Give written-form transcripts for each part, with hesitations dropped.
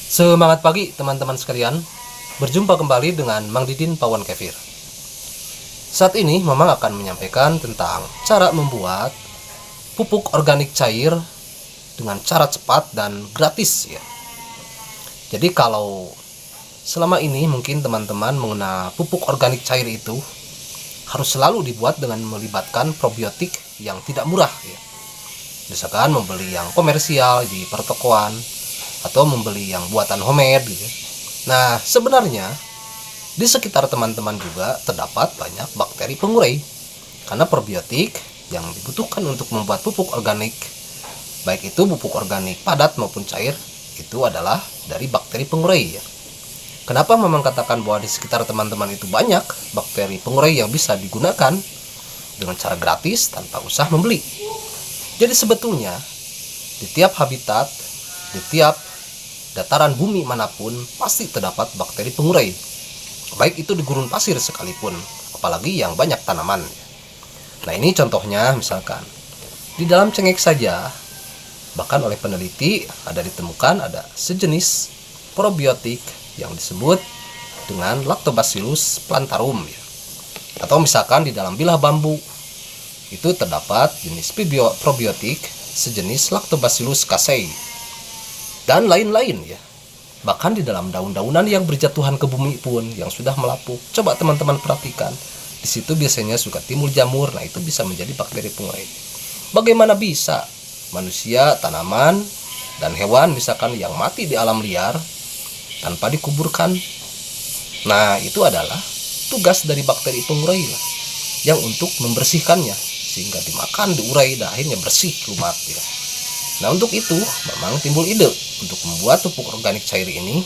Semangat pagi teman-teman sekalian. Berjumpa kembali dengan Mang Didin Pawan Kefir. Saat ini Mamang akan menyampaikan tentang cara membuat pupuk organik cair dengan cara cepat dan gratis ya. Jadi kalau selama ini mungkin teman-teman mengenal pupuk organik cair itu harus selalu dibuat dengan melibatkan probiotik yang tidak murah ya. Misalkan membeli yang komersial di pertokoan atau membeli yang buatan homemade gitu. Nah, sebenarnya di sekitar teman-teman juga terdapat banyak bakteri pengurai. Karena probiotik yang dibutuhkan untuk membuat pupuk organik, baik itu pupuk organik padat maupun cair, itu adalah dari bakteri pengurai ya. Kenapa memang katakan bahwa di sekitar teman-teman itu banyak bakteri pengurai yang bisa digunakan dengan cara gratis tanpa usah membeli. Jadi sebetulnya di tiap habitat, di tiap dataran bumi manapun pasti terdapat bakteri pengurai, baik itu di gurun pasir sekalipun, apalagi yang banyak tanaman. Nah, ini contohnya misalkan di dalam cengkeh saja, bahkan oleh peneliti ditemukan ada sejenis probiotik yang disebut dengan Lactobacillus plantarum ya. Atau misalkan di dalam bilah bambu itu terdapat jenis probiotik sejenis Lactobacillus casei dan lain-lain ya. Bahkan di dalam daun-daunan yang berjatuhan ke bumi pun yang sudah melapuk, coba teman-teman perhatikan, di situ biasanya suka timbul jamur. Nah, itu bisa menjadi bakteri pengurai. Bagaimana bisa manusia, tanaman, dan hewan misalkan yang mati di alam liar tanpa dikuburkan? Nah, itu adalah tugas dari bakteri pengurai lah, yang untuk membersihkannya sehingga dimakan, diurai, dan akhirnya bersih lumat ya. Nah, untuk itu memang timbul ide untuk membuat pupuk organik cair ini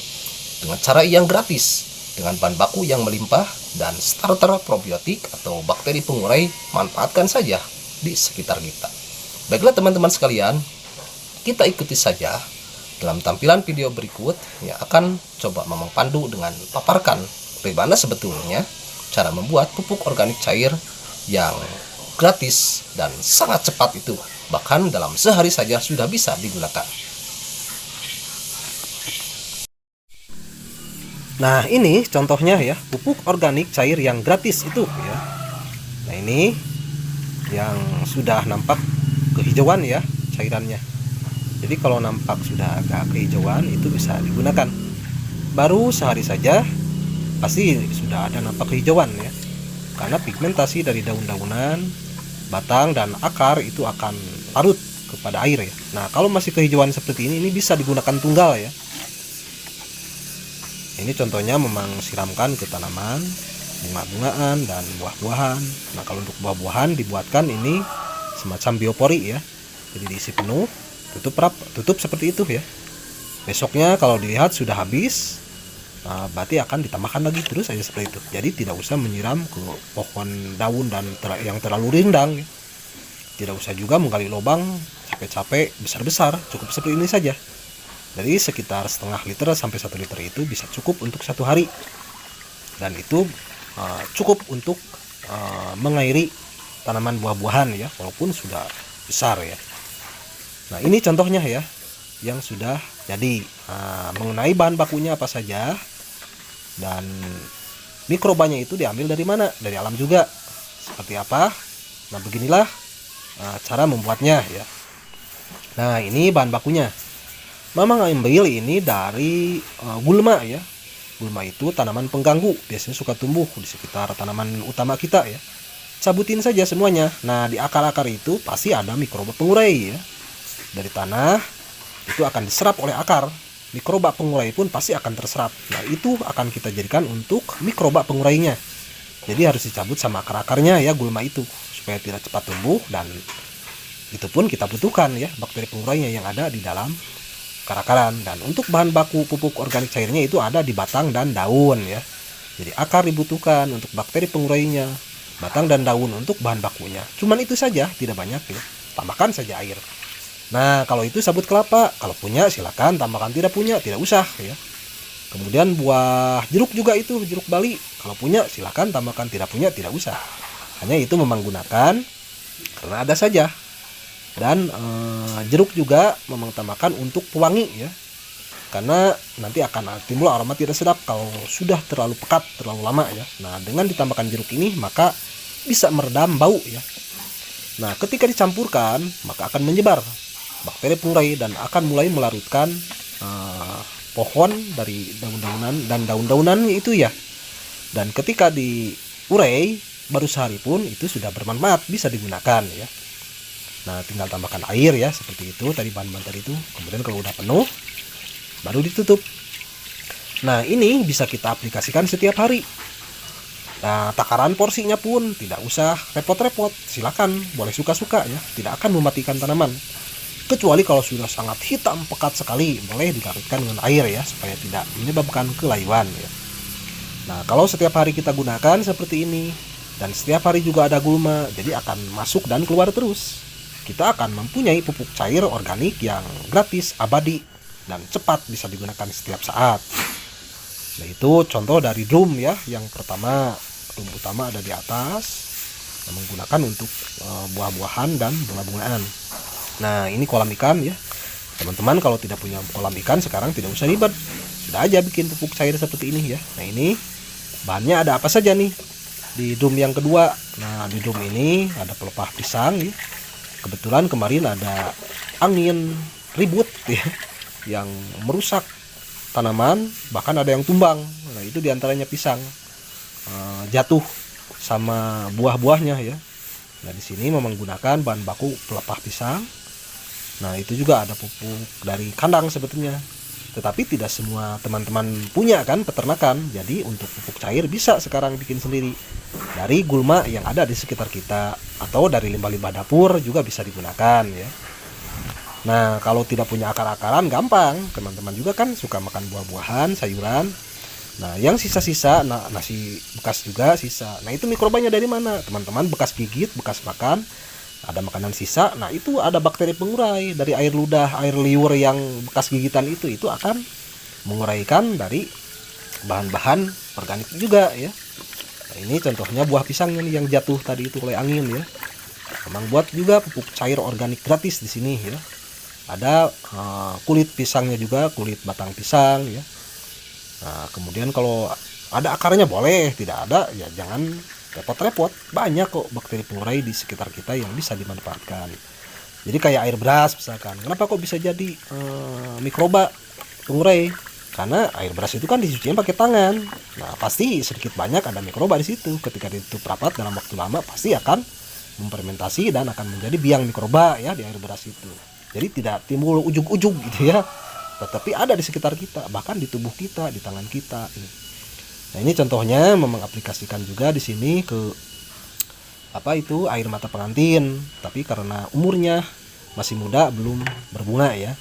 dengan cara yang gratis, dengan bahan baku yang melimpah dan starter probiotik atau bakteri pengurai. Manfaatkan saja di sekitar kita. Baiklah teman-teman sekalian, kita ikuti saja dalam tampilan video berikut yang akan coba Mamang pandu dengan paparkan bagaimana sebetulnya cara membuat pupuk organik cair yang gratis dan sangat cepat itu. Bahkan dalam sehari saja sudah bisa digunakan. Nah, ini contohnya ya, pupuk organik cair yang gratis itu ya. Nah, ini yang sudah nampak kehijauan ya cairannya. Jadi kalau nampak sudah agak kehijauan itu bisa digunakan. Baru sehari saja pasti sudah ada nampak kehijauan ya. Karena pigmentasi dari daun-daunan, batang dan akar itu akan larut kepada air ya. Nah, kalau masih kehijauan seperti ini bisa digunakan tunggal ya. Ini contohnya memang siramkan ke tanaman, bunga-bungaan dan buah-buahan. Nah, kalau untuk buah-buahan dibuatkan ini semacam biopori ya. Jadi diisi penuh, tutup seperti itu ya. Besoknya kalau dilihat sudah habis, berarti akan ditambahkan lagi terus saja seperti itu. Jadi tidak usah menyiram ke pohon daun dan yang terlalu rindang ya. Tidak usah juga menggali lubang capek-capek besar-besar, cukup seperti ini saja. Dari sekitar setengah liter sampai 1 liter itu bisa cukup untuk 1 hari. Dan itu cukup untuk mengairi tanaman buah-buahan ya, walaupun sudah besar ya. Nah, ini contohnya ya yang sudah jadi. Mengenai bahan bakunya apa saja dan mikrobanya itu diambil dari mana? Dari alam juga. Seperti apa? Nah, beginilah cara membuatnya ya. Nah, ini bahan bakunya. Mamang ambil ini dari gulma ya. Gulma itu tanaman pengganggu, biasanya suka tumbuh di sekitar tanaman utama kita ya. Cabutin saja semuanya. Nah, di akar-akar itu pasti ada mikroba pengurai ya. Dari tanah itu akan diserap oleh akar. Mikroba pengurai pun pasti akan terserap. Nah, itu akan kita jadikan untuk mikroba pengurainya. Jadi harus dicabut sama akar-akarnya ya gulma itu supaya tidak cepat tumbuh, dan itu pun kita butuhkan ya bakteri pengurainya yang ada di dalam akar-akaran. Dan untuk bahan baku pupuk organik cairnya itu ada di batang dan daun ya. Jadi akar dibutuhkan untuk bakteri pengurainya, batang dan daun untuk bahan bakunya. Cuman itu saja, tidak banyak ya. Tambahkan saja air. Nah, kalau itu sabut kelapa, kalau punya silakan tambahkan, tidak punya tidak usah ya. Kemudian buah jeruk juga itu, jeruk Bali, kalau punya silakan tambahkan, tidak punya tidak usah. Hanya itu memang gunakan karena ada saja. Dan jeruk juga memang tambahkan untuk pewangi ya. karena nanti akan timbul aroma tidak sedap kalau sudah terlalu pekat, terlalu lama ya. Nah, dengan ditambahkan jeruk ini maka bisa meredam bau ya. Nah, ketika dicampurkan maka akan menyebar bakteri pengurai dan akan mulai melarutkan pohon dari daun-daunan dan daun-daunannya itu ya. Dan ketika diurai baru sehari pun itu sudah bermanfaat, bisa digunakan ya. Nah, tinggal tambahkan air ya, seperti itu tadi bahan-bahan tadi itu. Kemudian kalau udah penuh baru ditutup. Nah, ini bisa kita aplikasikan setiap hari. Nah, takaran porsinya pun tidak usah repot-repot, silakan, boleh suka-suka ya, tidak akan mematikan tanaman. Kecuali kalau sudah sangat hitam pekat sekali, boleh dilarutkan dengan air ya, supaya tidak menyebabkan kelayuan ya. Nah, kalau setiap hari kita gunakan seperti ini, dan setiap hari juga ada gulma, jadi akan masuk dan keluar terus. Kita akan mempunyai pupuk cair organik yang gratis, abadi, dan cepat bisa digunakan setiap saat. Nah, itu contoh dari drum ya. Yang pertama, drum utama ada di atas, yang menggunakan untuk buah-buahan dan bunga-bungaan. Nah, ini kolam ikan ya. Teman-teman kalau tidak punya kolam ikan sekarang tidak usah ribet, sudah aja bikin pupuk cair seperti ini ya. Nah, ini bahannya ada apa saja nih di drum yang kedua. Nah, di drum ini ada pelepah pisang ya. Kebetulan kemarin ada angin ribut ya, yang merusak tanaman, bahkan ada yang tumbang. Nah, itu diantaranya pisang jatuh sama buah-buahnya ya. Nah, di sini memang menggunakan bahan baku pelepah pisang. Nah, itu juga ada pupuk dari kandang sebetulnya, tetapi tidak semua teman-teman punya kan peternakan. Jadi untuk pupuk cair bisa sekarang bikin sendiri dari gulma yang ada di sekitar kita, atau dari limbah-limbah dapur juga bisa digunakan ya. Nah, kalau tidak punya akar-akaran gampang, teman-teman juga kan suka makan buah-buahan, sayuran. Nah, yang sisa-sisa, nah, nasi bekas juga sisa. Nah, itu mikrobanya dari mana? Teman-teman bekas gigit, bekas makan, ada makanan sisa. Nah, itu ada bakteri pengurai dari air ludah, air liur yang bekas gigitan itu akan menguraikan dari bahan-bahan organik juga ya. Nah, ini contohnya buah pisangnya nih yang jatuh tadi itu oleh angin ya. Memang buat juga pupuk cair organik gratis di sini ya. Ada kulit pisangnya juga, kulit batang pisang ya. Nah, kemudian kalau ada akarnya boleh, tidak ada ya jangan repot-repot. Banyak kok bakteri pengurai di sekitar kita yang bisa dimanfaatkan. Jadi kayak air beras misalkan. Kenapa kok bisa jadi mikroba pengurai? Karena air beras itu kan dicucinya pakai tangan. Nah, pasti sedikit banyak ada mikroba di situ. Ketika ditutup rapat dalam waktu lama pasti akan memfermentasi dan akan menjadi biang mikroba ya di air beras itu. Jadi tidak timbul ujug-ujug gitu ya, tetapi ada di sekitar kita, bahkan di tubuh kita, di tangan kita. Nah, ini contohnya memang aplikasikan juga di sini ke air mata pengantin, tapi karena umurnya masih muda belum berbunga ya.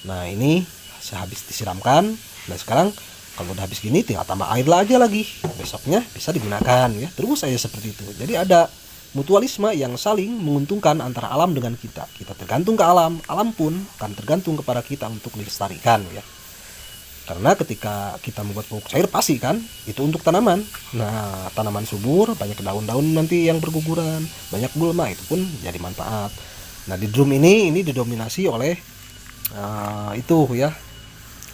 Nah, ini sehabis disiramkan. Nah, sekarang kalau udah habis gini tinggal tambah air aja lagi, besoknya bisa digunakan ya. Terus aja seperti itu. Jadi ada mutualisme yang saling menguntungkan antara alam dengan kita. Kita tergantung ke alam, alam pun akan tergantung kepada kita untuk dilestarikan ya. Karena ketika kita membuat pupuk cair pasti kan itu untuk tanaman. Nah, tanaman subur, banyak daun-daun nanti yang berguguran, banyak gulma, itu pun jadi manfaat. Nah, di drum ini didominasi oleh itu ya,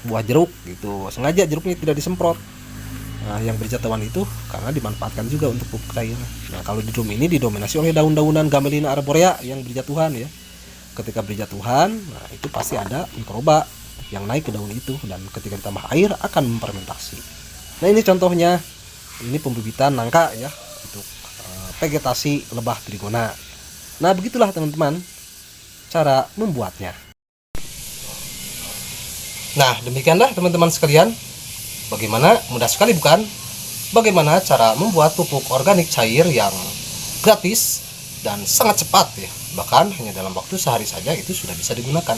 buah jeruk gitu. Sengaja jeruknya tidak disemprot. Nah, yang berjatuhan itu karena dimanfaatkan juga untuk pupuk cair. Nah, kalau di drum ini didominasi oleh daun-daunan Gamelina arborea yang berjatuhan ya. Ketika berjatuhan, nah itu pasti ada mikroba yang naik ke daun itu, dan ketika ditambah air akan memfermentasi. Nah, ini contohnya, ini pembibitan nangka ya untuk vegetasi lebah trigona. Nah, begitulah teman-teman cara membuatnya. Nah, demikianlah teman-teman sekalian. Bagaimana? Mudah sekali bukan? Bagaimana cara membuat pupuk organik cair yang gratis dan sangat cepat ya. Bahkan hanya dalam waktu sehari saja itu sudah bisa digunakan.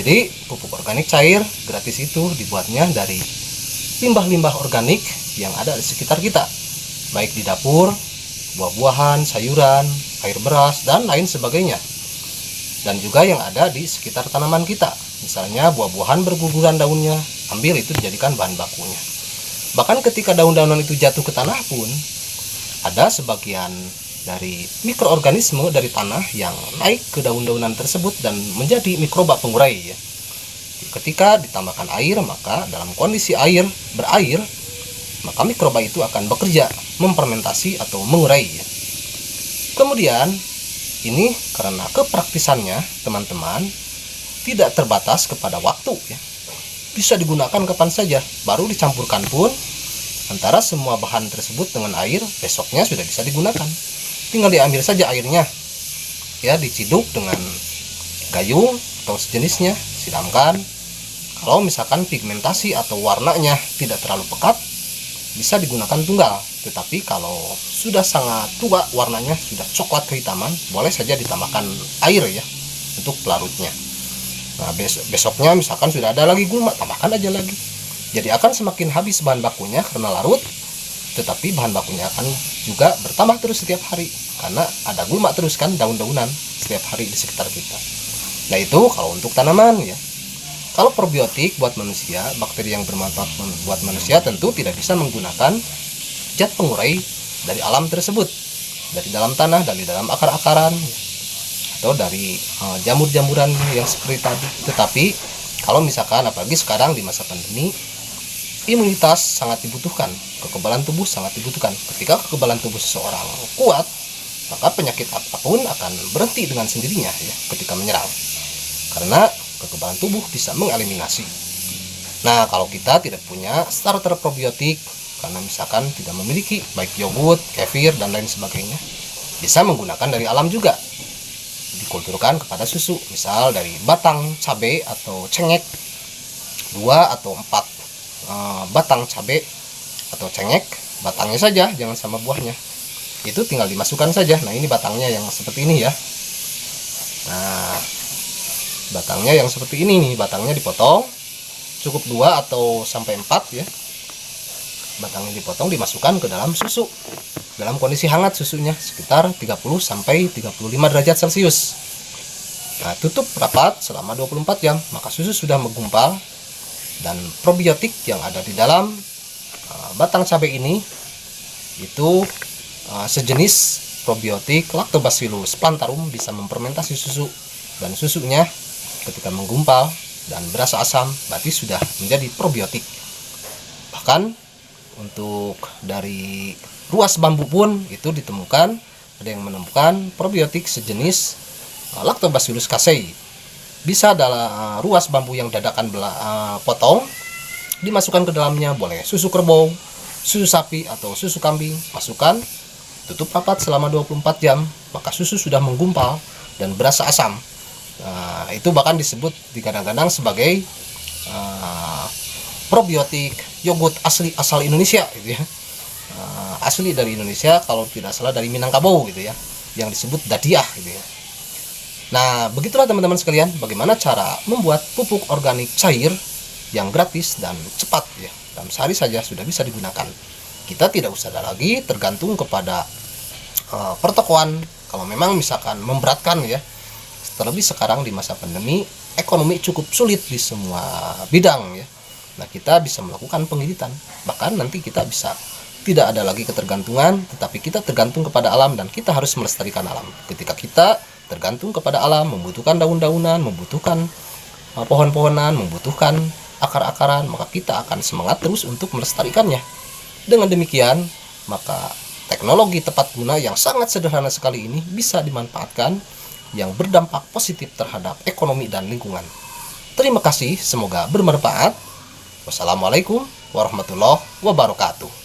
Jadi pupuk organik cair gratis itu dibuatnya dari limbah-limbah organik yang ada di sekitar kita, baik di dapur, buah-buahan, sayuran, air beras, dan lain sebagainya. Dan juga yang ada di sekitar tanaman kita. Misalnya buah-buahan berguguran daunnya, ambil itu dijadikan bahan bakunya. Bahkan ketika daun-daunan itu jatuh ke tanah pun, ada sebagian dari mikroorganisme dari tanah yang naik ke daun-daunan tersebut dan menjadi mikroba pengurai ya. ketika ditambahkan air, maka dalam kondisi air berair, maka mikroba itu akan bekerja memfermentasi atau mengurai ya. Kemudian ini karena kepraktisannya teman-teman tidak terbatas kepada waktu ya. Bisa digunakan kapan saja, baru dicampurkan pun antara semua bahan tersebut dengan air, besoknya sudah bisa digunakan. Tinggal diambil saja airnya ya, diciduk dengan gayung atau sejenisnya, siramkan. Kalau misalkan pigmentasi atau warnanya tidak terlalu pekat, bisa digunakan tunggal. Tetapi kalau sudah sangat tua warnanya, sudah coklat kehitaman, boleh saja ditambahkan air ya untuk pelarutnya. Nah besoknya misalkan sudah ada lagi gulma, tambahkan aja lagi. Jadi akan semakin habis bahan bakunya karena larut, tetapi bahan bakunya akan juga bertambah terus setiap hari karena ada gulma terus kan, daun-daunan setiap hari di sekitar kita. Nah itu kalau untuk tanaman ya. Kalau probiotik buat manusia, bakteri yang bermanfaat buat manusia tentu tidak bisa menggunakan zat pengurai dari alam tersebut, dari dalam tanah, dari dalam akar-akaran, atau dari jamur-jamuran yang seperti tadi. Tetapi kalau misalkan apalagi sekarang di masa pandemi, imunitas sangat dibutuhkan, kekebalan tubuh sangat dibutuhkan. Ketika kekebalan tubuh seseorang kuat, maka penyakit apapun akan berhenti dengan sendirinya ya ketika menyerang. Karena kekebalan tubuh bisa mengeliminasi. Nah, kalau kita tidak punya starter probiotik, karena misalkan tidak memiliki baik yogurt, kefir, dan lain sebagainya, bisa menggunakan dari alam juga. Dikulturkan kepada susu, misal dari batang cabai atau cengek, 2 atau 4 batang cabai atau cengek, batangnya saja, jangan sama buahnya. Itu tinggal dimasukkan saja. Nah, ini batangnya yang seperti ini ya. Nah, batangnya yang seperti ini nih, batangnya dipotong cukup 2 atau sampai 4 ya. Batangnya dipotong, dimasukkan ke dalam susu dalam kondisi hangat, susunya sekitar 30 sampai 35 derajat Celcius. Nah, tutup rapat selama 24 jam, maka susu sudah menggumpal dan probiotik yang ada di dalam batang cabai ini itu sejenis probiotik Lactobacillus plantarum, bisa memfermentasi susu, dan susunya ketika menggumpal dan berasa asam berarti sudah menjadi probiotik. Bahkan untuk dari ruas bambu pun itu ditemukan, ada yang menemukan probiotik sejenis Lactobacillus casei. Bisa dalam ruas bambu yang dadakan potong, dimasukkan ke dalamnya, boleh susu kerbau, susu sapi atau susu kambing, masukkan, tutup rapat selama 24 jam, maka susu sudah menggumpal dan berasa asam. Nah, itu bahkan disebut digadang-gadang sebagai probiotik yogurt asli asal Indonesia gitu ya. Asli dari Indonesia, kalau tidak salah dari Minangkabau gitu ya, yang disebut dadiah gitu ya. Nah, begitulah teman-teman sekalian, bagaimana cara membuat pupuk organik cair yang gratis dan cepat ya. Dalam sehari saja sudah bisa digunakan. Kita tidak usah lagi tergantung kepada pertokoan kalau memang misalkan memberatkan ya. Terlebih sekarang di masa pandemi, ekonomi cukup sulit di semua bidang ya. Nah, kita bisa melakukan pengiditan. Bahkan nanti kita bisa tidak ada lagi ketergantungan, tetapi kita tergantung kepada alam dan kita harus melestarikan alam. Ketika kita tergantung kepada alam, membutuhkan daun-daunan, membutuhkan pohon-pohonan, membutuhkan akar-akaran, maka kita akan semangat terus untuk melestarikannya. Dengan demikian, maka teknologi tepat guna yang sangat sederhana sekali ini bisa dimanfaatkan yang berdampak positif terhadap ekonomi dan lingkungan. Terima kasih, semoga bermanfaat. Wassalamualaikum warahmatullahi wabarakatuh.